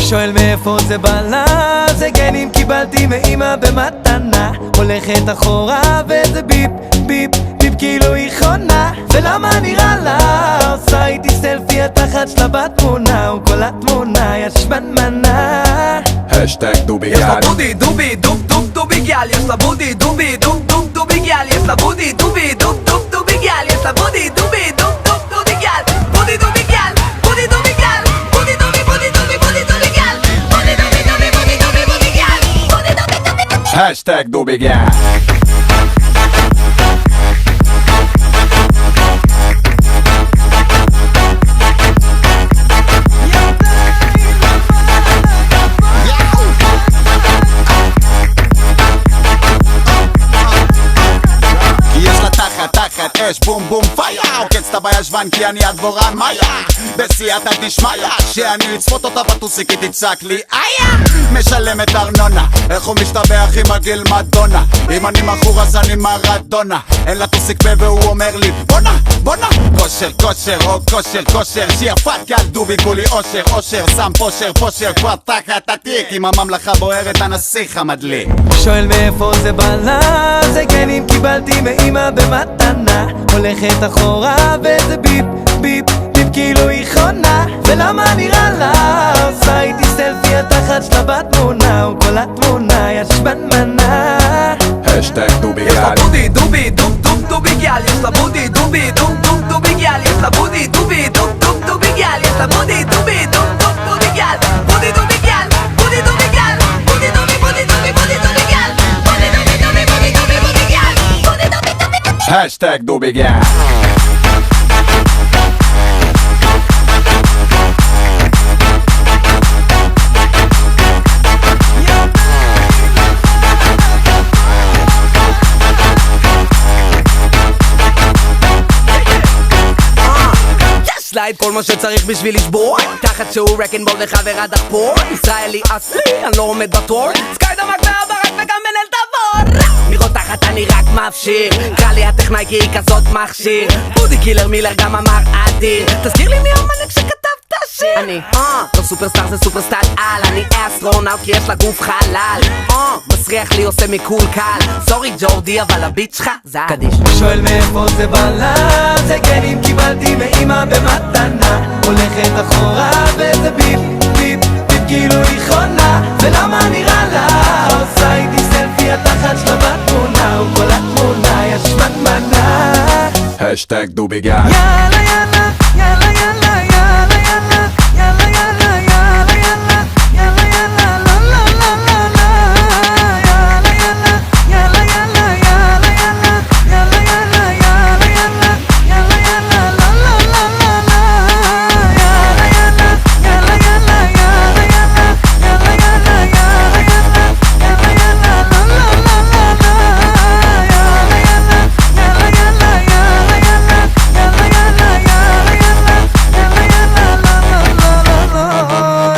שואל מאיפה זה בא לה, זה גנים קיבלתי מאמא במתנה. הולכת אחורה וזה ביפ ביפ ביפ כאילו היא חונה. ולמה נראה לה עושה איתי סלפי התחת שלה בתמונה, וכל התמונה ישבן מנה. השטג דובי יש לה גל, בודי דובי דוב דוב דובי גל, יש לה בודי דובי דוב דוב דובי גל, יש לה בודי דובי דוב דוב דובי גל, יש לה בודי דובי דוב דוב דובי גל, בודי דובי גל, בודי דובי גל, בודי דובי בודי דובי בודי דובי גל, בודי דובי דובי בודי דובי בודי גל, בודי דובי דובי. השטג דובי גל. אש בום בום פייר, עוקץ את בישבן כי אני הדבורן מאיה. בסייעתא דשמיא, שאני אצפות אותה בטוסיק היא תצעק לי איה. משלמת ארנונה, איך הוא משתבח עם הגיל מדונה. אם אני מכור אז אני מרדונה, אין לה טוסיק פה והוא אומר לי בונה בונה. כושר כושר או כושר כושר, שירפת כעל דובי כולי אושר אושר. שם פושר פושר כבר תחת התיק, עם הממלכה בוערת הנסיך המדליק. שואל מאיפה זה בא לה, זה גנים קיבלתי מאמא במתנה. הולכת אחורה וזה ביפ ביפ ביפ כאילו היא חונה. ולמה נראה לה עושה איתי סלפי התחת שלה בתמונה, וכל התמונה ישבן מנה. השטג דובי יש לה גל, בודי דובי דוב דוב דובי גל, יש לה בודי דובי דוב דוב דובי גל, יש לה בודי דובי דוב דוב דובי גל, יש לה בודי דובי דוב דוב דובי גל, בודי דובי גל, בודי דובי גל, בודי דובי בודי דובי בודי דובי גל, בודי דובי דובי בודי דובי בודי גל, בודי דובי דובי. השטג דובי גל. סלייד כל מה שצריך בשביל לשבור, תחת שהוא רקנבול וחברה דחפור. ישראלי אסלי, אני לא עומד בתור, סקייד המק והברק וגם מנהל תבור. מרותחת אני רק מאפשיר, קרא לי הטכנאי כי היא כזאת מכשיר. בודי קילר מילר גם אמר אדיר, תזכיר לי מי המנהיג שכתב את השיר. אני לא סופרסטאר זה סופרסטאר על, אני אסטרונאוט כי יש לה גוף חלל. מסריח לי עושה מקול קל, סורי ג'ורדי אבל הביט שלך זה קדיש. שואל מאיפה זה בא לה, זה גנים קיבלתי מאמא במתנה. הולכת אחורה וזה ביפ ביפ ביפ כאילו היא חונה. ולמה נראה לה עושה איתי סלפי התחת שלה בתמונה, וכל התמונה ישבן מנה. השטג דובי גל. יאללה יאללה